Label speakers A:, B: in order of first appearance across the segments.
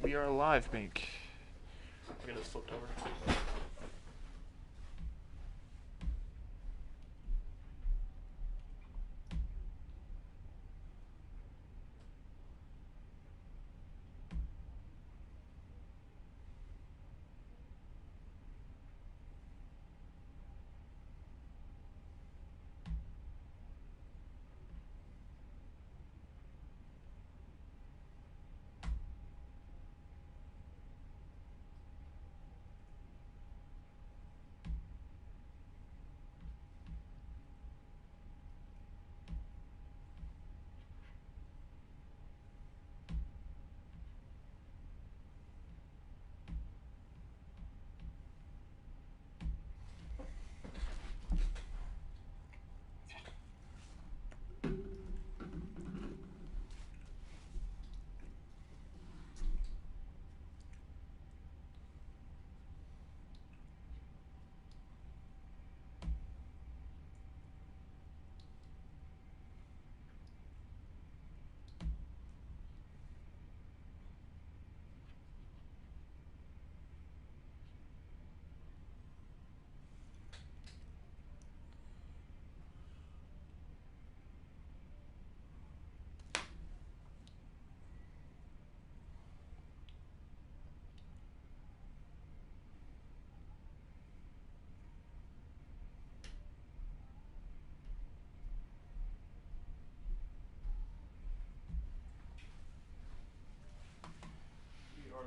A: We are live, Pink. I'll get this flipped over.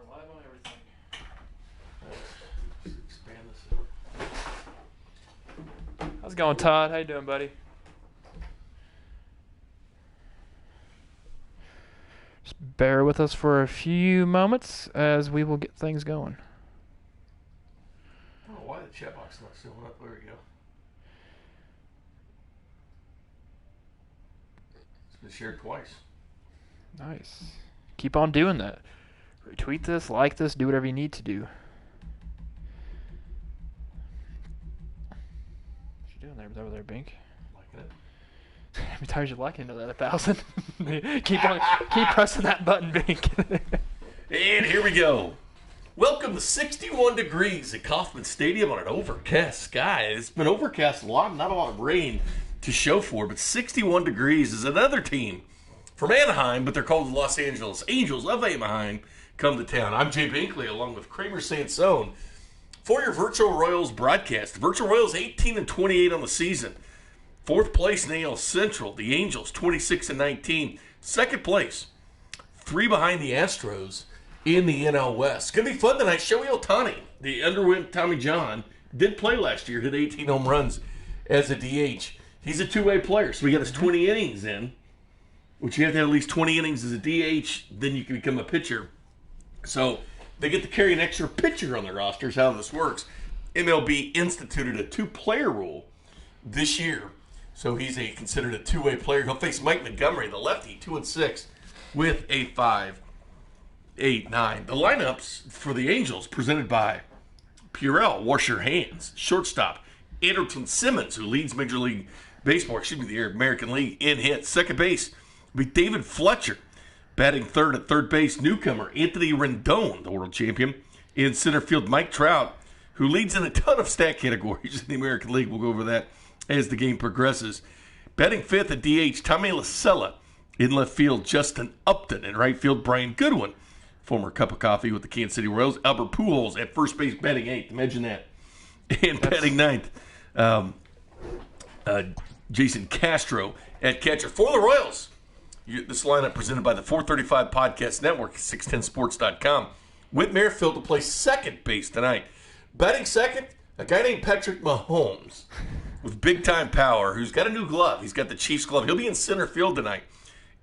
A: Live on everything.
B: Let's expand this out.
A: How's it going, Todd? How you doing, buddy? Just bear with us for a few moments as we will get things going.
B: I don't know why the chat box is not filling up. There we go. It's been shared twice.
A: Nice. Keep on doing that. Retweet this, like this, do whatever you need to do. What you doing there over there, Bink?
B: Liking it.
A: How many times you liking to that? 1,000? keep pressing that button, Bink.
B: And here we go. Welcome to 61 degrees at Kauffman Stadium on an overcast sky. It's been overcast a lot, not a lot of rain to show for, but 61 degrees is another team from Anaheim, but they're called the Los Angeles Angels of Anaheim. Come to town. I'm Jay Binkley along with Kramer Sansone for your Virtual Royals broadcast. The Virtual Royals 18-28 on the season. Fourth place in AL Central. The Angels 26-19. Second place. 3 behind the Astros in the NL West. It's going to be fun tonight. Shohei Ohtani, the underwent Tommy John, did play last year, hit 18 home runs as a DH. He's a two-way player, so we got his 20 innings in, which you have to have at least 20 innings as a DH, then you can become a pitcher. So they get to carry an extra pitcher on their rosters, how this works. MLB instituted a 2-player rule this year. So he's considered a two-way player. He'll face Mike Montgomery, the lefty, 2-6, with a 5-8-9. The lineups for the Angels presented by Purell, wash your hands. Shortstop, Anderson Simmons, who leads Major League Baseball, the American League in hits. Second base will be David Fletcher. Batting third at third base, newcomer Anthony Rendon, the world champion. In center field, Mike Trout, who leads in a ton of stat categories in the American League. We'll go over that as the game progresses. Batting fifth at DH, Tommy LaCella. In left field, Justin Upton. In right field, Brian Goodwin, former cup of coffee with the Kansas City Royals. Albert Pujols at first base, batting eighth. Imagine that. And batting ninth, Jason Castro at catcher. For the Royals, this lineup presented by the 435 Podcast Network, 610sports.com. Whit Merrifield to play second base tonight. Batting second, a guy named Patrick Mahomes with big-time power who's got a new glove. He's got the Chiefs glove. He'll be in center field tonight.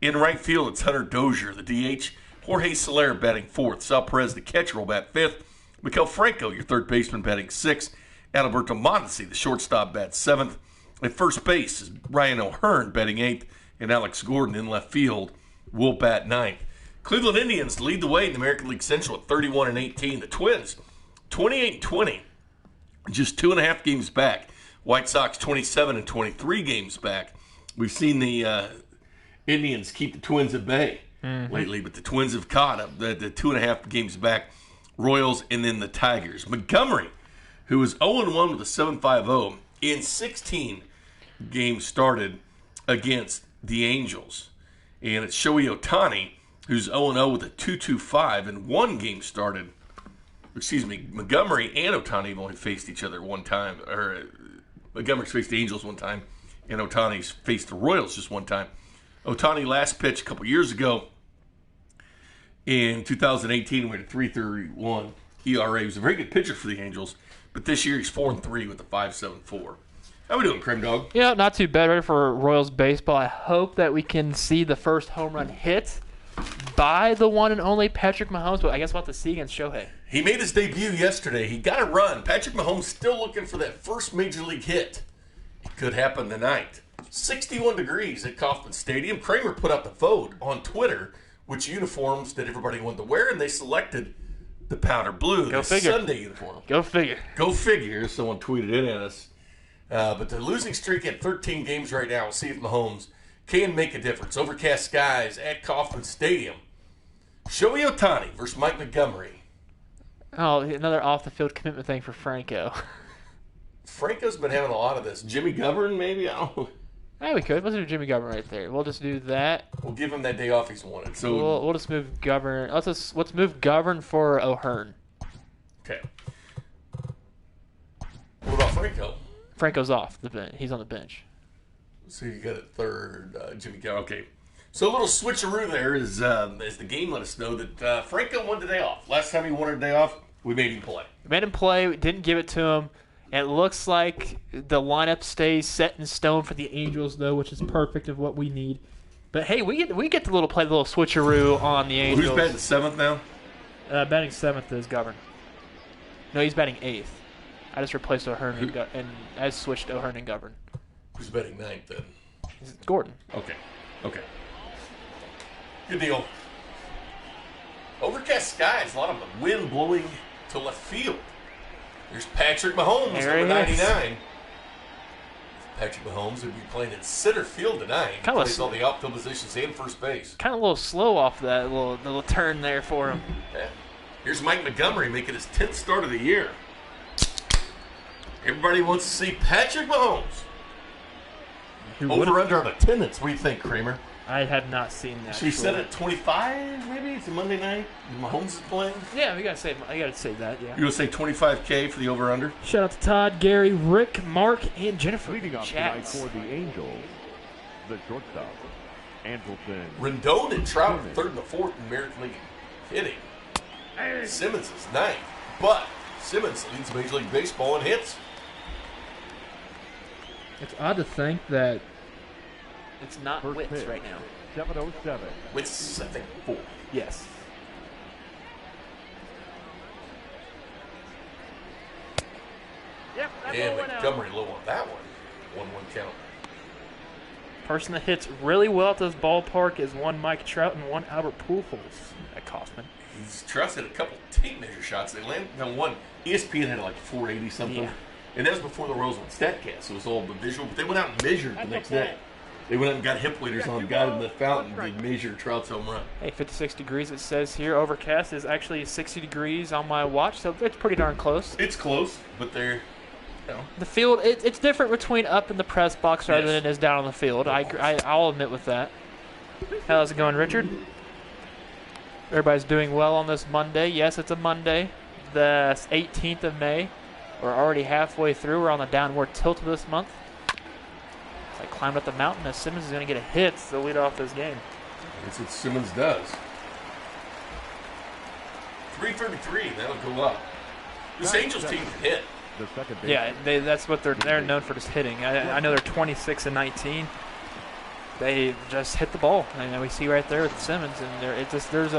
B: In right field, it's Hunter Dozier, the DH. Jorge Soler batting fourth. Sal Perez, the catcher, will bat fifth. Miguel Franco, your third baseman, batting sixth. Adalberto Mondesi, the shortstop, bats seventh. At first base is Ryan O'Hearn, batting eighth. And Alex Gordon in left field will bat ninth. Cleveland Indians lead the way in the American League Central at 31-18. The Twins, 28-20, just 2.5 games back. White Sox, 27-23 games back. We've seen the Indians keep the Twins at bay. lately, but the Twins have caught up. The 2.5 games back, Royals and then the Tigers. Montgomery, who was 0-1 with a 7.50 in 16 games started against the Angels. And it's Shohei Ohtani, who's 0-0 with a 2.25 in one game started. Montgomery and Ohtani have only faced each other one time. Montgomery's faced the Angels one time, and Ohtani's faced the Royals just one time. Ohtani last pitched a couple years ago in 2018 with a 3.31 ERA. He was a very good pitcher for the Angels, but this year he's 4-3 with a 5.74. How we doing, Cream Dog?
A: Yeah, not too bad. Ready for Royals baseball. I hope that we can see the first home run hit by the one and only Patrick Mahomes, but I guess we'll have to see against Shohei.
B: He made his debut yesterday. He got a run. Patrick Mahomes still looking for that first Major League hit. It could happen tonight. 61 degrees at Kauffman Stadium. Kramer put out the vote on Twitter which uniforms that everybody wanted to wear, and they selected the powder blue,
A: Go
B: the
A: figure.
B: Sunday uniform.
A: Go figure.
B: Go figure. Someone tweeted it at us. But the losing streak at 13 games right now. We'll see if Mahomes can make a difference. Overcast skies at Kauffman Stadium. Shohei Ohtani versus Mike Montgomery.
A: Oh, another off-the-field commitment thing for Franco.
B: Franco's been having a lot of this. Jimmy Govern, maybe? I don't know.
A: Yeah, we could. Let's do Jimmy Govern right there. We'll just do that.
B: We'll give him that day off he's wanted. So
A: We'll just move Govern. Let's move Govern for O'Hearn.
B: Okay. What about Franco?
A: Franco's off the bench. He's on the bench.
B: So you got a third, Jimmy Govern. Okay. So a little switcheroo there is as the game let us know that Franco won the day off. Last time he wanted a day off, we made him play.
A: We made him play. We didn't give it to him. It looks like the lineup stays set in stone for the Angels, though, which is perfect of what we need. But hey, we get to play the little switcheroo on the Angels.
B: Who's batting seventh now?
A: Batting seventh is Govern. No, he's batting eighth. I just replaced O'Hearn and I switched O'Hearn and Govern.
B: Who's batting ninth then?
A: It's Gordon.
B: Okay. Good deal. Overcast skies, a lot of wind blowing to left field. There's Patrick Mahomes,
A: There
B: number
A: he is.
B: 99. Patrick Mahomes will be playing in center field tonight. He
A: Kinda
B: plays all the outfield positions and first base.
A: Kind of a little slow off that little turn there for him.
B: Yeah. Here's Mike Montgomery making his 10th start of the year. Everybody wants to see Patrick Mahomes. Over under on attendance. What do you think, Kramer?
A: I have not seen that.
B: Should we set it at 25, maybe? It's a Monday night. Mahomes is playing.
A: Yeah, I gotta say that. Yeah.
B: You want to say 25K for the over-under?
A: Shout out to Todd, Gary, Rick, Mark, and Jennifer.
C: Leading off tonight
A: Chats.
C: for the Angels, the shortstop, Anselson.
B: Rendon and Trout are third and the fourth in American League hitting. Simmons is ninth, but Simmons leads Major League Baseball in hits.
A: It's odd to think that it's not
C: First
A: Wits
C: pitch.
A: right now.
C: 7:07.
B: With 7-4.
A: Yes. Yep,
B: And Montgomery low on that one. 1-1 count.
A: Person that hits really well at this ballpark is one Mike Trout and one Albert Pujols at Kauffman.
B: He's trusted a couple tape measure shots. They landed on one. ESPN had like 480 something.
A: Yeah.
B: And that was before the Royals went StatCast. So it was all the visual. But they went out and measured the next day. They went out and got hip waders on, got in the fountain to measure Trout's home run.
A: Hey, 56 degrees it says here. Overcast is actually 60 degrees on my watch, so it's pretty darn close.
B: It's close, but they're, you know.
A: The field, it's different between up in the press box rather
B: Yes.
A: than it is down on the field. I'll admit with that. How's it going, Richard? Everybody's doing well on this Monday. Yes, it's a Monday, the 18th of May. We're already halfway through. We're on the downward tilt of this month. I climbed up the mountain as Simmons is going to get a hit to lead off this game.
B: That's what Simmons does. 333, that'll go up. This Angels team can hit.
C: The second base.
A: Yeah, that's what they're known for, just hitting. I know they're 26-19. They just hit the ball, and we see right there with Simmons, and there's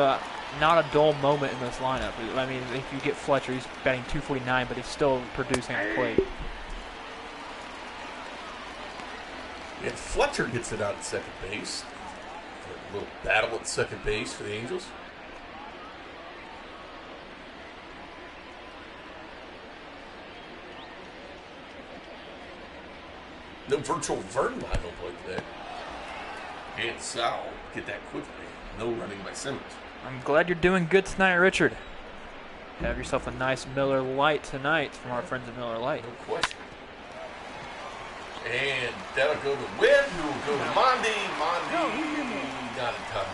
A: not a dull moment in this lineup. I mean, if you get Fletcher, he's batting 249, but he's still producing at the plate.
B: And Fletcher gets it out at second base. A little battle at second base for the Angels. No virtual Vernon I don't play today. And Sal get that quickly. No running by Simmons.
A: I'm glad you're doing good tonight, Richard. Have yourself a nice Miller Lite tonight from our friends at Miller Lite.
B: No question. And that'll go to Witt, who will go to Mondi. Mondi not in time.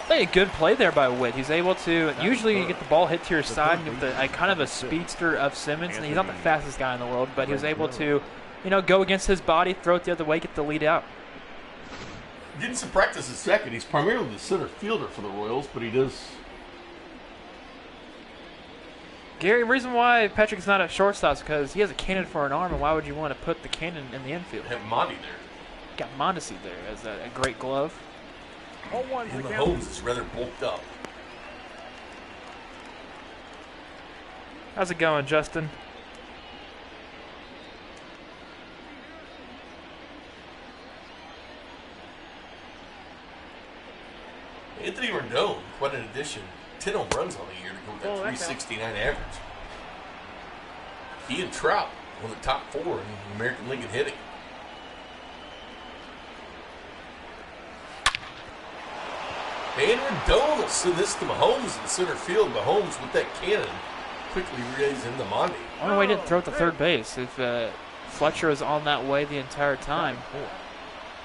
A: Hey, good play there by Witt. He's able to, usually you get the ball hit to your side with kind of a speedster of Simmons, and he's not the fastest guy in the world, but he was able to, go against his body, throw it the other way, get the lead out.
B: Getting some practice at second. He's primarily the center fielder for the Royals, but he does.
A: Gary, the reason why Patrick's not at shortstop is because he has a cannon for an arm, and why would you want to put the cannon in the infield?
B: Have Mondi there.
A: Got Mondesi there as a great glove.
B: And Mahomes is rather bulked up.
A: How's it going, Justin?
B: Anthony Rendon, quite an addition. 10 home runs on the year to go with that 369 average. He and Trout, one of the top 4 in the American League in hitting. And Rendon will send this to Mahomes in center field. Mahomes with that cannon quickly relays into Mondi.
A: I wonder why he didn't throw it to third base. If Fletcher was on that way the entire time.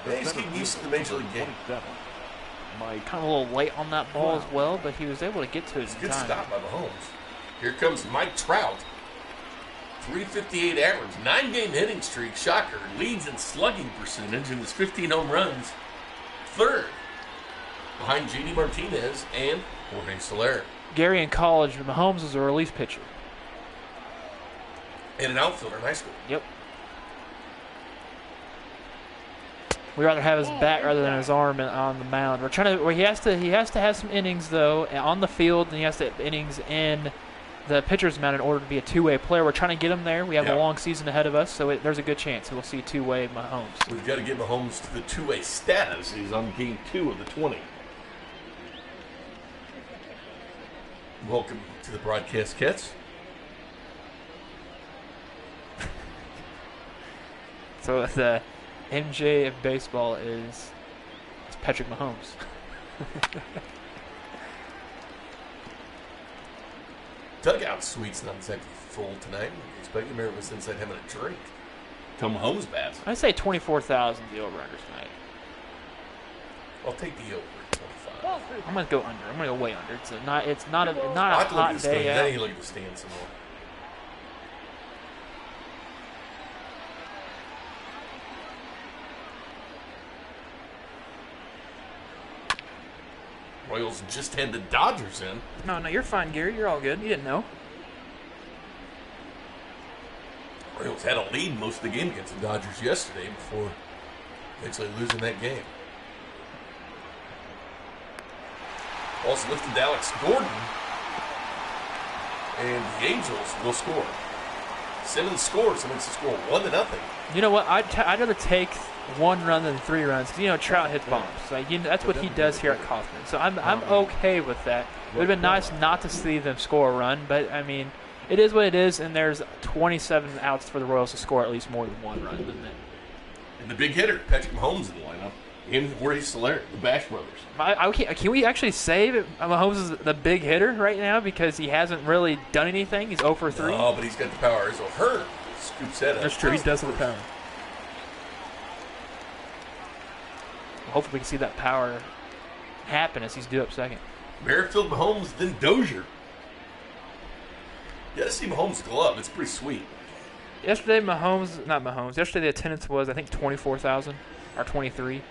B: Yeah, he's getting used to the Major League game.
A: Kind of a little late on that ball as well, but he was able to get to it in
B: Good
A: time.
B: stop by Mahomes. Here comes Mike Trout. 358 average, 9-game hitting streak. Shocker. Leads in slugging percentage in his 15 home runs. Third, behind J.D. Martinez and Jorge Soler.
A: Gary in college, Mahomes was a relief pitcher.
B: And an outfielder in high school.
A: Yep. We'd rather have his bat rather than his arm on the mound. We're trying to. He has to have some innings though on the field, and he has to have innings in the pitcher's mound in order to be a two-way player. We're trying to get him there. We have a long season ahead of us, so there's a good chance we'll see two-way Mahomes.
B: We've got to get Mahomes to the two-way status. He's on game 2 of the 20. Welcome to the broadcast, Kets.
A: So the MJ of baseball is Patrick Mahomes.
B: Dugout suite's not exactly full tonight. I expect America was inside having a drink. Till Mahomes bats.
A: I say 24,000 the over-under tonight.
B: I'll take the over 25.
A: I'm gonna go under. I'm gonna go way under. It's not a
B: I have to look at
A: hot
B: the stand.
A: day
B: Then
A: out.
B: you look at the stand some more. Royals just had the Dodgers in.
A: No, you're fine, Gary. You're all good. You didn't know.
B: Royals had a lead most of the game against the Dodgers yesterday before eventually losing that game. Also lifted to Alex Gordon. And the Angels will score. Simmons scores. Simmons to score 1-0.
A: You know what? I'd rather take 1 run than 3 runs because Trout hits bombs. So, that's what he does here at Kauffman. So I'm okay with that. It would have been nice not to see them score a run, but I mean, it is what it is, and there's 27 outs for the Royals to score at least more than 1 run than that.
B: And the big hitter, Patrick Mahomes in the lineup. And Jorge Soler, the Bash brothers.
A: Can we actually say that Mahomes is the big hitter right now because he hasn't really done anything? He's 0 for 3.
B: Oh, but he's got the power. So Hearn scoops that up.
A: That's true. He does have the power. Hopefully we can see that power happen as he's due up second.
B: Merrifield, Mahomes, then Dozier. You got to see Mahomes' glove. It's pretty sweet.
A: Yesterday, yesterday the attendance was, I think, 24,000 or 23.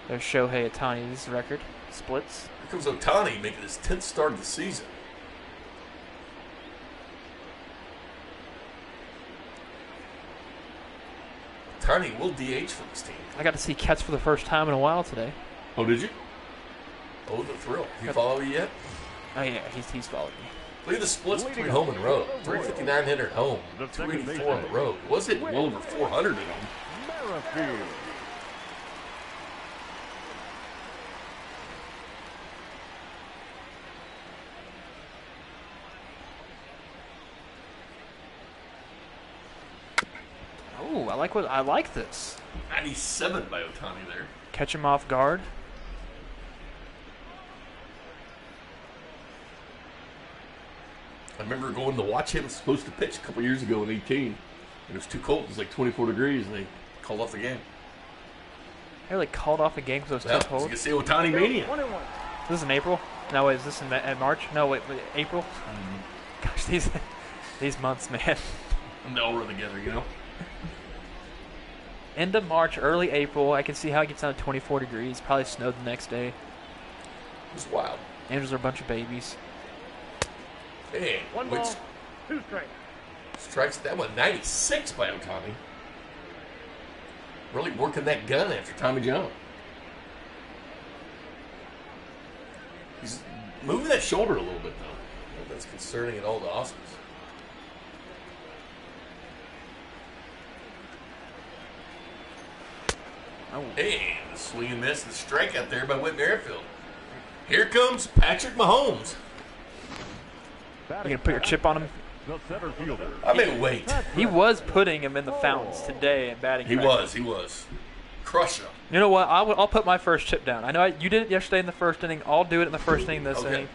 A: There's Shohei Ohtani's record. Splits.
B: Here comes Ohtani making his 10th start of the season. Ohtani will DH for this team.
A: I got to see Ketz for the first time in a while today.
B: Oh, did you? Oh, the thrill. He follow you yet?
A: Oh, yeah, he's followed me.
B: Look at the splits between home and road. 359 hitter at home, 284 on the road. Was it well over 400 at home?
C: Merrifield.
A: Oh, I like this.
B: 97 by Ohtani there.
A: Catch him off guard.
B: I remember going to watch him supposed to pitch a couple years ago in 18. And it was too cold. It was like 24 degrees, and they called off the game.
A: They really called off a game because it was too
B: You
A: cold.
B: can say Ohtani Mania.
A: This is in April? No, wait, is this in March? No, wait, April? Gosh, these months, man.
B: And they all run together, you know?
A: End of March, early April. I can see how it gets down to 24 degrees. Probably snowed the next day.
B: It was wild.
A: Angels are a bunch of babies.
B: Hey,
C: One ball, 2 strikes.
B: strikes that one. 96 by Ohtani. Really working that gun after Tommy John. He's moving that shoulder a little bit, though. That's concerning at all the Oscars.
A: Oh.
B: Hey, the swing and miss, the strikeout there by Whit Merrifield. Here comes Patrick Mahomes.
A: You gonna put your chip on him?
C: The center fielder.
B: I mean, wait.
A: He was putting him in the fountains today in batting
B: He
A: practice.
B: was. Crush him.
A: You know what? I'll put my first chip down. I know you did it yesterday in the first inning. I'll do it in the first inning this
B: Okay.
A: inning.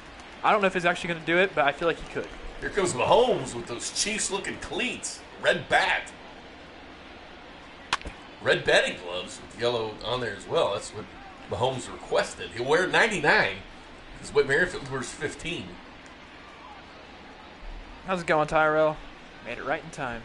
A: I don't know if he's actually going to do it, but I feel like he could.
B: Here comes Mahomes with those Chiefs-looking cleats. Red bat. Red batting gloves with yellow on there as well. That's what Mahomes requested. He'll wear 99 because Whit Merrifield wears 15.
A: How's it going, Tyrell? Made it right in time.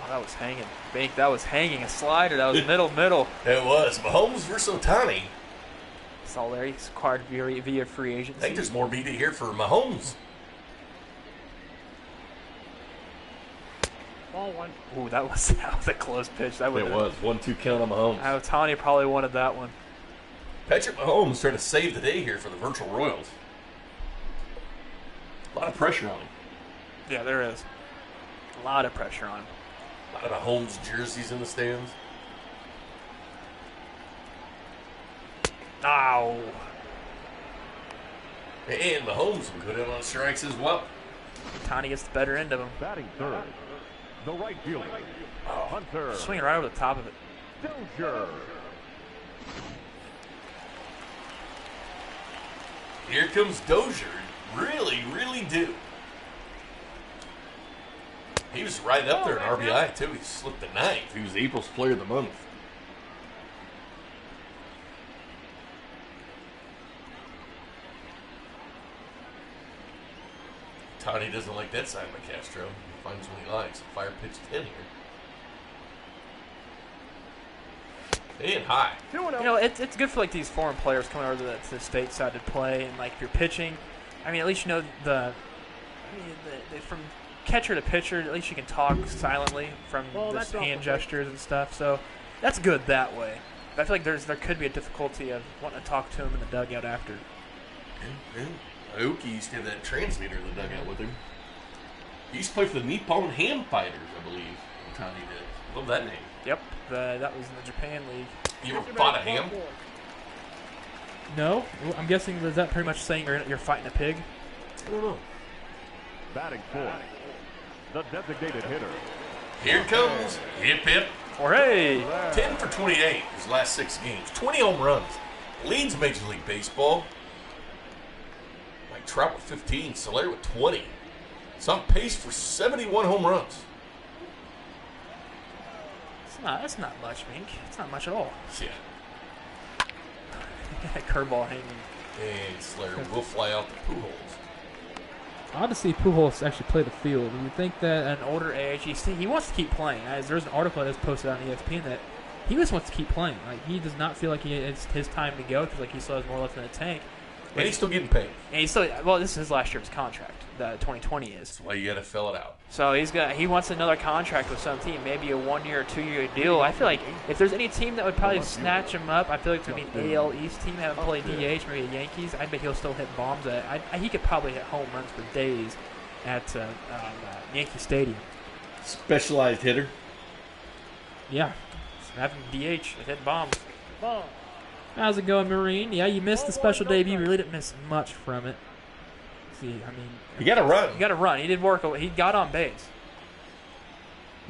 A: Oh, that was hanging. Bink, that was hanging. A slider. That was middle.
B: It was. Mahomes versus Ohtani.
A: It's all there. He's acquired via free
B: I
A: agency.
B: think there's more media here for Mahomes.
C: Ball 1.
A: Ooh, that was a close pitch. That
B: It was. 1-2 count on Mahomes.
A: Ohtani probably wanted that one.
B: Patrick Mahomes trying to save the day here for the virtual Royals. A lot of pressure on him.
A: Yeah, there is. A lot of pressure on him.
B: A lot of Mahomes jerseys in the stands.
A: Ow.
B: And Mahomes will go down on strikes as well.
A: Ohtani gets the better end of him.
C: Batting third. The right fielder. Hunter.
A: Swinging right over the top of it.
C: Dozier.
B: Here comes Dozier. Really due. He was right up there in RBI, too. He slipped the ninth. He was April's player of the month. Tony doesn't like that side by Castro. He finds what he likes. Fire pitch 10 here. And high.
A: You know, it's good for like these foreign players coming over to the stateside to play, and like if you're pitching, I mean, at least you know the from catcher to pitcher, at least you can talk silently from just hand gestures and stuff. So that's good that way. But I feel like there could be a difficulty of wanting to talk to him in the dugout after.
B: Aoki used to have that translator in the dugout with him. He used to play for the Nippon Ham Fighters, I believe. Tony did. Love that name.
A: Yep, that was in the Japan League.
B: You ever fought a ham?
A: No, I'm guessing is that pretty much saying you're fighting a pig?
B: I don't know.
C: Batting fourth. The designated hitter.
B: Here it comes. Hip hip.
A: Or hey,
B: 10 for 28 his last 6 games. 20 home runs. Leads Major League Baseball. Mike Trout with 15. Soler with 20. It's on pace for 71 home runs.
A: that's not much, Mink. It's not much at all.
B: Yeah.
A: Curveball hanging.
B: And Slayer will fly out the Pujols.
A: Odd to see Pujols actually play the field. You would think that an older age, he wants to keep playing. There's an article that was posted on ESPN that he just wants to keep playing. Like he does not feel like it's his time to go because like he still has more left in the tank.
B: And he's still getting paid.
A: And he's still this is his last year of his contract. The 2020 is.
B: That's why you got to fill it out.
A: So he wants another contract with some team, maybe a 1 year or 2 year deal. I feel like if there's any team that would probably snatch him up, I feel like it's going to be an AL East team that haven't played DH, maybe the Yankees. I bet he'll still hit bombs. He could probably hit home runs for days at Yankee Stadium.
B: Specialized hitter.
A: Yeah, having DH and hit bombs. How's it going, Marine? Yeah, you missed the special debut. You really didn't miss much from it. See, I mean,
B: You got to run.
A: you got to run. He did work. He got on base.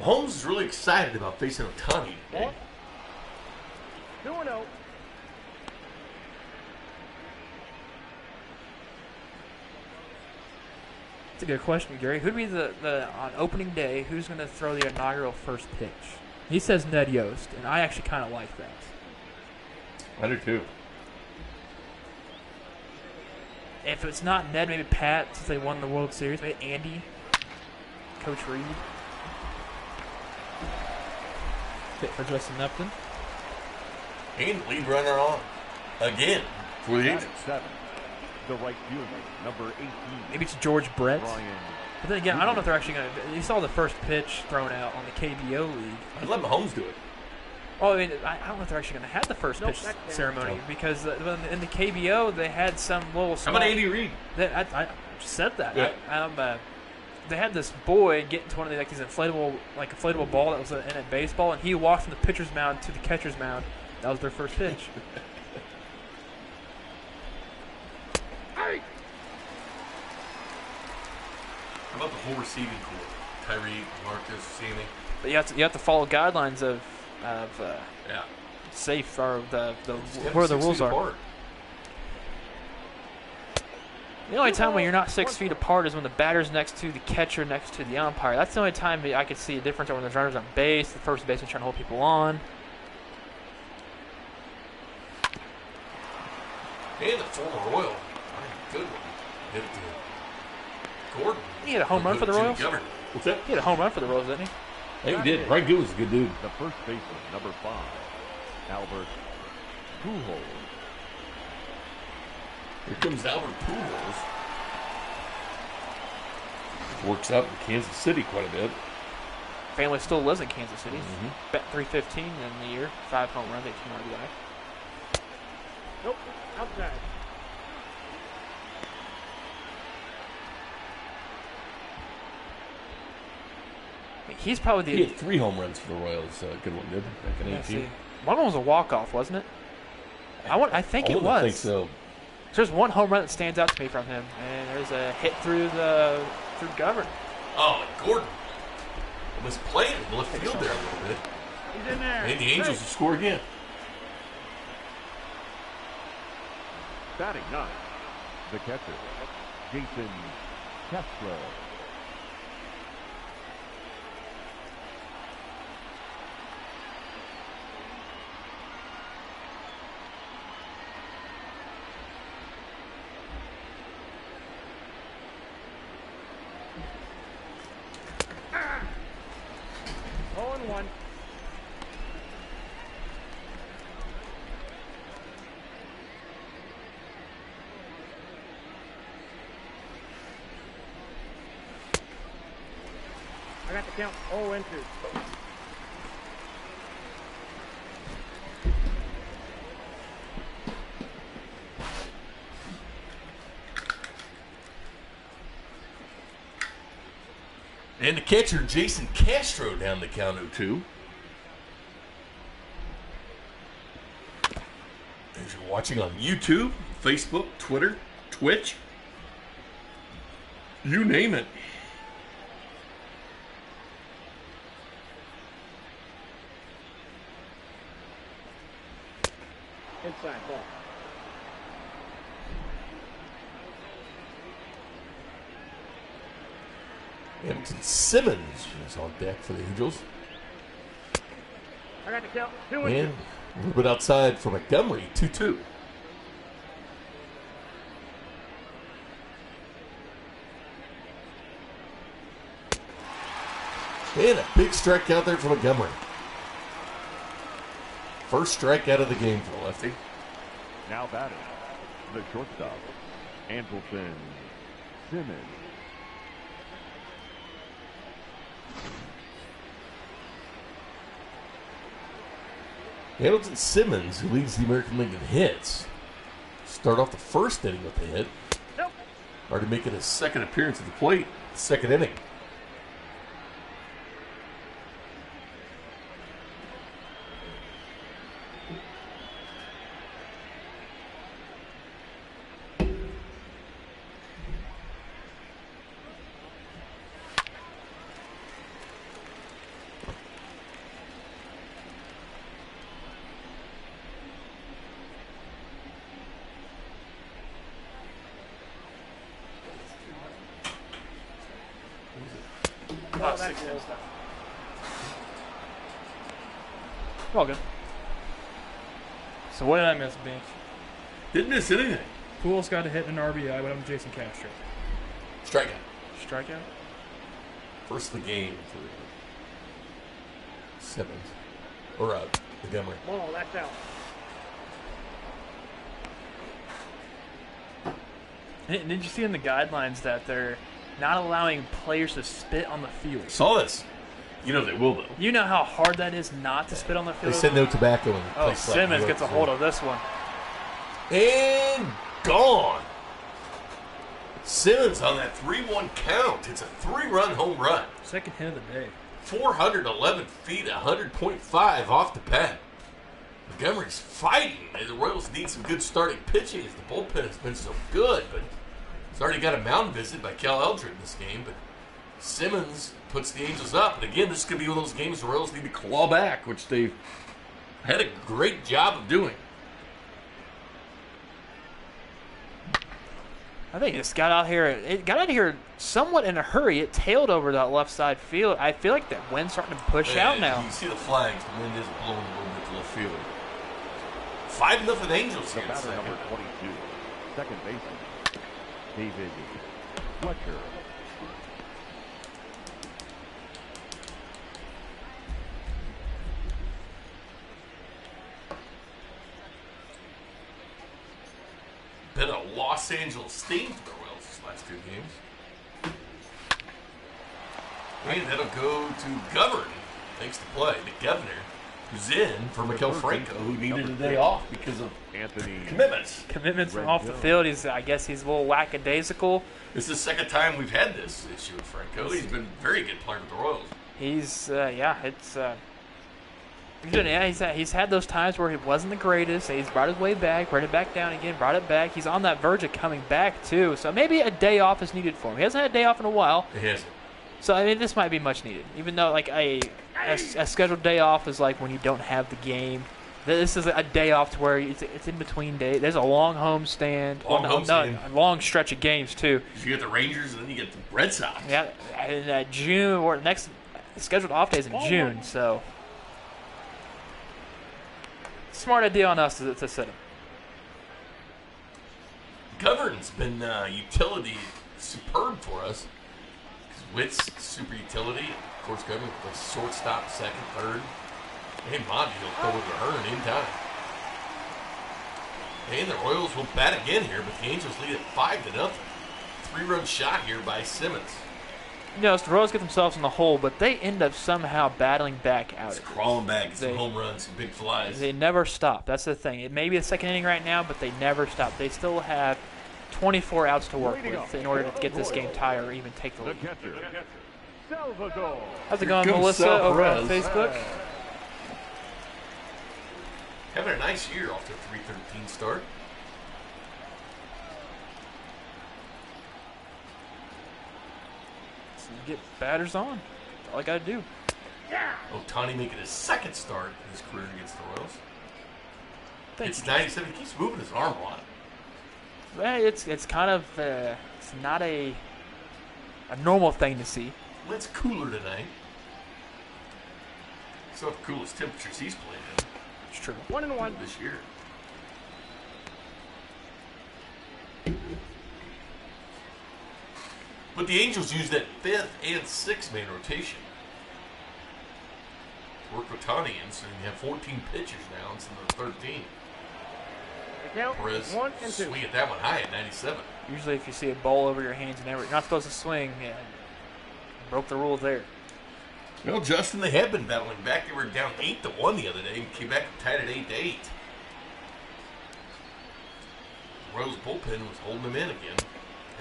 B: Mahomes is really excited about facing Ohtani today.
C: 2-0.
A: That's a good question, Gary. Who'd be the on opening day, who's going to throw the inaugural first pitch? He says Ned Yost, and I actually kind of like that.
B: I do too.
A: If it's not Ned, maybe Pat, since they won the World Series. Maybe Andy, Coach Reed. Fit for Justin Upton.
B: And lead runner on again for the Angels.
C: 7, the right fielder, number 18.
A: Maybe it's George Brett.
C: Brian.
A: But then again, I don't know if they're actually going to. You saw the first pitch thrown out on the KBO league.
B: I'd let Mahomes do it.
A: Oh, I mean, I don't know if they're actually going to have the first pitch ceremony because in the KBO they had some little.
B: How about Andy Reid?
A: I just said that.
B: Yeah.
A: They had this boy get into one of these inflatable ball that was in a baseball, and he walked from the pitcher's mound to the catcher's mound. That was their first pitch.
B: How about the whole receiving corps? Tyree, Marcus, Sammy.
A: But you have to follow guidelines of safe or where the rules are.
B: Apart.
A: The only time when you're not 6 feet apart is when the batter's next to the catcher, next to the umpire. That's the only time I could see a difference, or when there's runners on base, the first baseman trying to hold people on.
B: And the former Royal. Good one. Hit it to Gordon.
A: He had a home run for the Royals?
B: What's that?
A: He had a home run for the Royals, didn't he?
B: I think he did. Brian Good was a good dude.
C: The first baseman, number 5, Albert Pujols.
B: Here comes Albert Pujols. Works out in Kansas City quite a bit.
A: Family still lives in Kansas City. Bet 315 in the year. 5 home runs, 18 RBI. Nope, outside. He's probably
B: He had 3 home runs for the Royals. Good one, did back in 18.
A: One of them was a walk-off, wasn't it? I think it was.
B: I think so.
A: There's one home run that stands out to me from him, and there's a hit through Govern.
B: Oh, and Gordon was playing in left field there a little bit.
A: He's in there.
B: And the Angels will score again.
C: Batting 9, the catcher, Jason Castro.
A: One. I got the count. 0-2.
B: And the catcher, Jason Castro, down the count 0-2. As you're watching on YouTube, Facebook, Twitter, Twitch, you name it.
A: Inside ball.
B: Hamilton Simmons is on deck for the Angels.
A: I got the count. 2-2.
B: And a little bit outside for Montgomery, 2-2. And a big strikeout there for Montgomery. First strikeout of the game for the lefty.
C: Now batting, the shortstop, Andrelton Simmons.
B: Hamilton Simmons, who leads the American League in hits, start off the first inning with a hit.
A: Nope.
B: Already making his second appearance at the plate, second inning.
A: About 6 inches. All good. So what did I miss, Binks?
B: Didn't miss anything.
D: Poole's got a hit and an RBI, but I'm Jason Castro.
B: Strikeout.
A: Strikeout?
B: First of the game for Simmons. Or Montgomery.
E: Oh, that's out.
A: Did you see in the guidelines that they're not allowing players to spit on the field?
B: Saw this. You know they will, though.
A: You know how hard that is not to spit on the
B: They
A: field?
B: said no tobacco in
A: Oh,
B: places like
A: Simmons
B: New York,
A: gets a hold of this one.
B: And gone. Simmons on that 3-1 count. It's a 3-run home run.
D: Second hit of the day.
B: 411 feet, 100.5 off the bat. Montgomery's fighting. The Royals need some good starting pitching as the bullpen has been so good, but he's already got a mound visit by Cal Eldred in this game. But Simmons puts the Angels up. And again, this could be one of those games the Royals need to claw back, which they've had a great job of doing.
A: I think it got out here somewhat in a hurry. It tailed over that left side field. I feel like that wind's starting to push out now.
B: You see the flags. The wind is blowing a little bit to left field. 5-0 Angels
C: The
B: here in the
C: batter,
B: second.
C: number 22, second baseman, David Fletcher.
B: Been a Los Angeles theme for the Royals these last 2 games. And that'll go to Govern, thanks to play. The Governor, who's in for Miguel Franco, who needed a day off because of
C: Anthony
B: commitments.
A: Commitments from
C: Red
A: off the
C: Jones.
A: field. I guess he's a little lackadaisical.
B: This is the second time we've had this issue with Franco. He's been a very good player with the Royals.
A: He's good. Yeah, he's had those times where he wasn't the greatest. He's brought his way back, brought it back down again, brought it back. He's on that verge of coming back too. So maybe a day off is needed for him. He hasn't had a day off in a while.
B: He hasn't.
A: So I mean, this might be much needed. Even though like a scheduled day off is like when you don't have the game. This is a day off to where it's in between days. There's a long homestand. A long stretch of games too.
B: You get the Rangers and then you get the Red Sox.
A: Yeah, in June or next scheduled off days in June. So smart idea on us to sit him.
B: Govern's been utility superb for us. Witt's super utility. Of course, Govern with the shortstop, second, third. And Monty will throw it to Hearn anytime. And the Royals will bat again here, but the Angels lead at 5-0. 3-run shot here by Simmons.
A: You know, the Royals get themselves in the hole, but they end up somehow battling back out.
B: It's crawling back, get some home runs, some big flies.
A: They never stop. That's the thing. It may be the second inning right now, but they never stop. They still have 24 outs to work with in order to get this game tied or even take the
C: The
A: lead.
C: catcher, Salvador.
A: How's it going,
B: comes
A: Melissa,
B: Sal
A: over on
B: Perez.
A: Facebook?
B: Having a nice year off to a 3-13 start.
A: So you get batters on. That's all I got to do.
B: Ohtani making his second start in his career against the Royals.
A: Thanks.
B: It's 97. He keeps moving his arm a lot.
A: Well, it's kind of it's not a normal thing to see.
B: Well, it's cooler tonight. It's not the coolest temperatures he's played in
A: It's true.
E: 1-1.
B: this year. But the Angels use that 5th and 6th man rotation. Work Ohtani in, so you have 14 pitchers now instead of 13.
E: The count,
B: Perez
E: 1-2.
B: swing at that one high at 97.
A: Usually, if you see a ball over your hands and you're not supposed to swing, yeah, broke the rule there.
B: Well, Justin, they have been battling back. They were down 8-1 the other day and came back and tied at 8-8. Royals bullpen was holding them in again.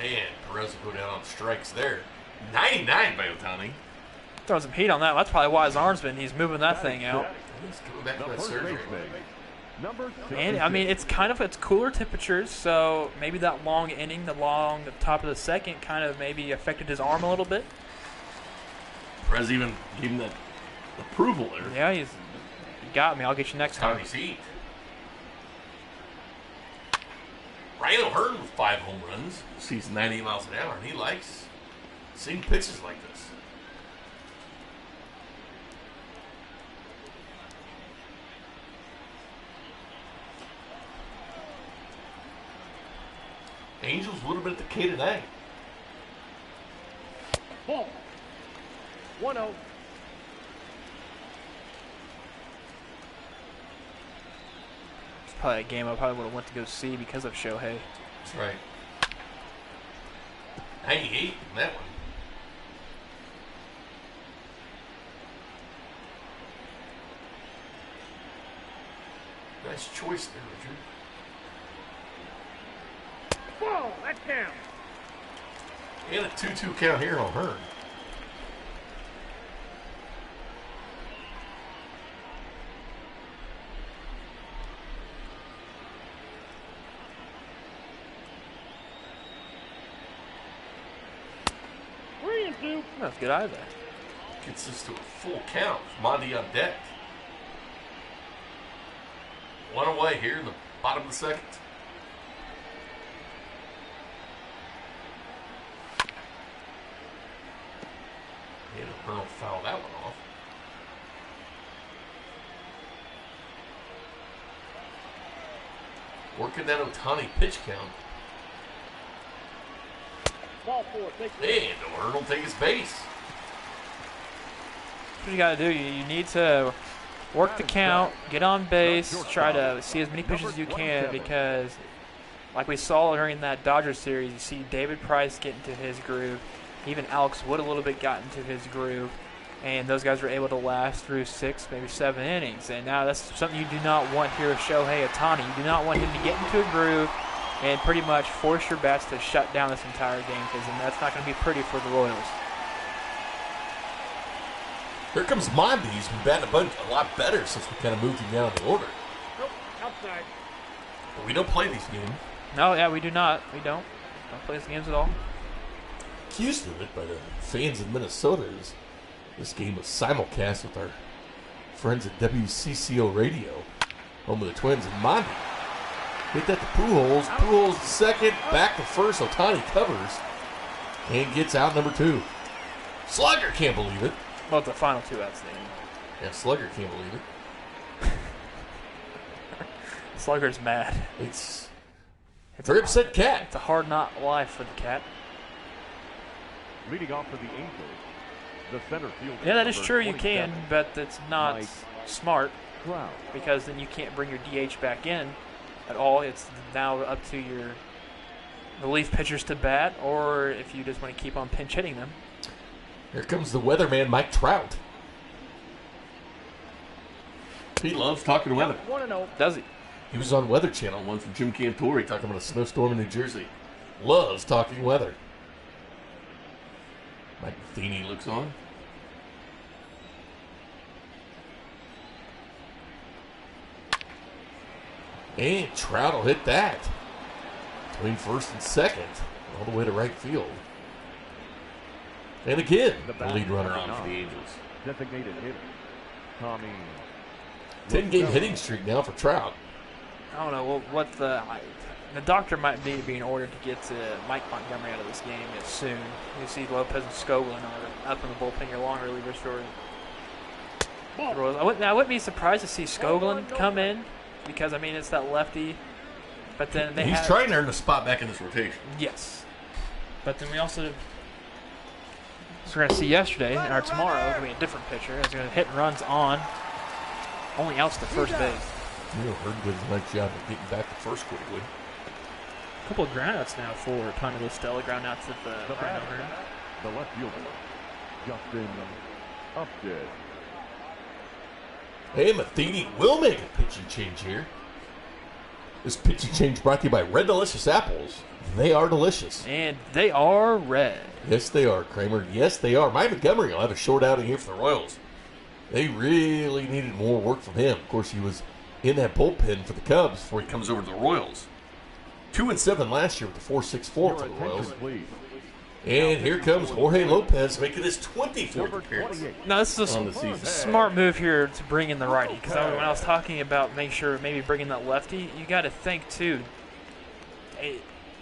B: Man, Perez will go down on strikes there. 99 by Ohtani.
A: Throwing some heat on that. That's probably why his arm's been. He's moving that thing out.
B: He's coming back
C: The
B: from that
C: first
B: surgery.
C: baseman, number
A: And I mean,
C: 66.
A: it's cooler temperatures, so maybe that long inning, the top of the second, kind of maybe affected his arm a little bit.
B: Perez even gave him that approval there.
A: Yeah, you got me. I'll get you next time.
B: Ohtani's heat. Ryan O'Hearn with 5 home runs. He's 98 miles an hour, and he likes seeing pitches like this. Angels a little bit at the K tonight.
C: Ball. 1-0.
A: It's probably a game I probably would have went to go see because of Shohei.
B: That's right. 98 in that one. Nice choice there, Richard.
E: Ball. That's down.
B: And a 2-2 count here on Hearn.
A: That's a good eye there.
B: Gets us to a full count. Monty on deck. One away here in the bottom of the second. And Hearn will foul that one off. Working that Ohtani pitch count.
E: Ball 4.
B: And Hearn will take his base.
A: What you got to do, you need to work the count, get on base, try to see as many pitches as you can, because like we saw during that Dodgers series, you see David Price get into his groove. Even Alex Wood a little bit got into his groove, and those guys were able to last through 6, maybe 7 innings. And now that's something you do not want here with Shohei Ohtani. You do not want him to get into a groove and pretty much force your bats to shut down this entire game, because that's not going to be pretty for the Royals.
B: Here comes Mondi. He's been batting a lot better since we kind of moved him down the order.
E: Nope. Outside.
B: But we don't play these games.
A: No, yeah, we do not. We don't play these games at all.
B: Accused of it by the fans in Minnesota is this game was simulcast with our friends at WCCO Radio, home of the Twins, and Mondi hit that to Pujols. Pujols to second, back to first. Ohtani covers and gets out number 2. Slugger can't believe it.
A: Well, it's the final 2 outs of the inning.
B: Yeah, Slugger can't believe it.
A: Slugger's mad.
B: It's a very upset cat.
A: It's a hard not life for the cat.
C: Leading off for the Angels, the center fielder.
A: Yeah, that is
C: number
A: true. You can,
C: 27,
A: but it's not
C: Mike
A: smart,
C: Trout.
A: because then you can't bring your DH back in at all. It's now up to your relief pitchers to bat, or if you just want to keep on pinch hitting them.
B: Here comes the weatherman, Mike Trout. He loves talking weather.
E: 1-0.
A: Does he?
B: He was on Weather Channel once from Jim Cantori talking about a snowstorm in New Jersey. Loves talking weather. Mike Matheny looks on. And Trout will hit that. Between first and second. All the way to right field. And again, the lead runner on for the Angels.
C: Designated hitter, Tommy.
B: 10-game hitting streak now for Trout.
A: I don't know what the doctor might be being ordered to get Mike Montgomery out of this game soon. You see Lopez and Scoglin are up in the bullpen, your long relievers for the Royals. I wouldn't be surprised to see Scoglin come in, because I mean it's that lefty. But then
B: He's trying to earn a spot back in this rotation.
A: Yes. But then we also, as we're going to see yesterday, or tomorrow, going to be a different pitcher. He's going to hit and runs on. Only outs to first base.
B: You know, Hearn did a nice job of getting back to first quickly.
D: A couple of groundouts now for Tommy La Stella. Groundouts at the
C: batter, the left fielder, Justin Upton.
B: Hey, Matheny will make a pitching change here. This pitching change brought to you by Red Delicious Apples. They are delicious.
A: And they are red.
B: Yes, they are, Kramer. Yes, they are. Mike Montgomery will have a short outing here for the Royals. They really needed more work from him. Of course, he was in that bullpen for the Cubs before he comes over to the Royals. 2-7 last year with the 4.64 for the Royals.
C: Please.
B: And here comes Jorge Lopez making his 24th appearance
A: No, this is
B: on
A: a
B: the season.
A: smart move here to bring in the righty. Because when I was talking about make sure maybe bringing that lefty, you got to think too.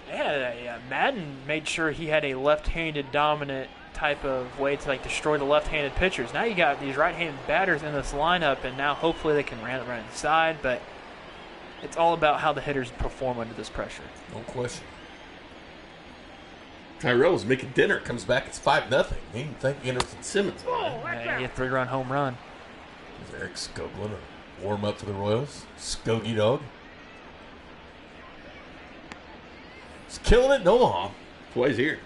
A: Madden made sure he had a left-handed dominant type of way to destroy the left-handed pitchers. Now you got these right-handed batters in this lineup, and now hopefully they can run inside. But it's all about how the hitters perform under this pressure.
B: No question. Tyrell was making dinner. Comes back, it's 5-0. He didn't think Anderson Simmons on
E: Oh,
B: it.
E: that's
A: Yeah, he
E: out.
A: had a 3-run home run.
B: There's Eric Skoglund, a warm up for the Royals. Skogie dog. He's killing it in Omaha. That's why he's here.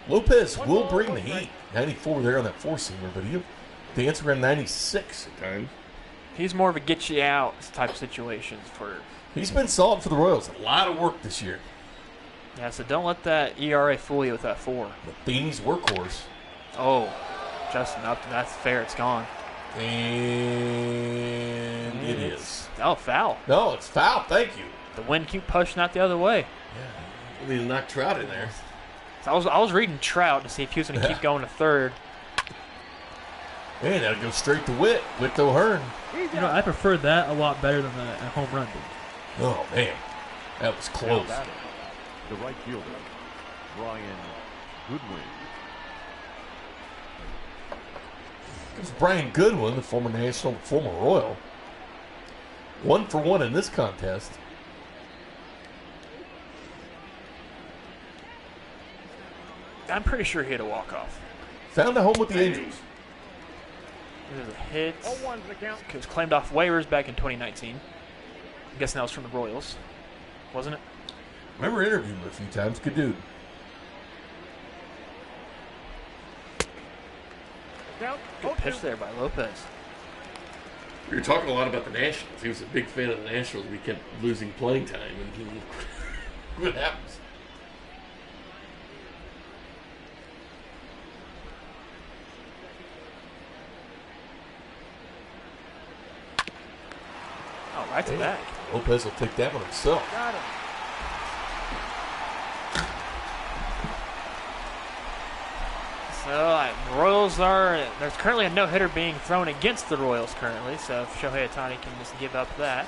B: Lopez will bring the heat. 94 there on that four-seamer, but he'll dance around 96 at times.
A: He's more of a get you out type situations for.
B: He's been solid for the Royals. A lot of work this year.
A: Yeah, so don't let that ERA fool you with that 4.
B: Matheny's workhorse.
A: Oh, Justin Upton, that's fair. It's gone.
B: And it is.
A: Oh, foul.
B: No, it's foul. Thank you.
A: The wind keep pushing out the other way.
B: Yeah. We need to knock Trout in there.
A: So I was reading Trout to see if he was going to keep going to third.
B: Man, that'll go straight to Witt. Witt to O'Hearn.
D: You know, I prefer that a lot better than the home run.
B: Oh, man. That was close.
C: The right fielder, Brian Goodwin.
B: It's Brian Goodwin, the former National, former Royal. 1 for 1 in this contest.
A: I'm pretty sure he had a walk-off.
B: Found a home with the Angels.
A: It was a hit.
E: 0-1's the count.
A: It was claimed off waivers back in 2019. I'm guessing that was from the Royals, wasn't it?
B: Remember interviewing him a few times. Good dude.
E: Count.
A: Good pitch there by Lopez.
B: We were talking a lot about the Nationals. He was a big fan of the Nationals. We kept losing playing time. And what happens?
A: Oh, right to back.
B: Lopez will take that one himself.
E: Got him.
A: So the Royals there's currently a no-hitter being thrown against the Royals currently, so if Shohei Ohtani can just give up that.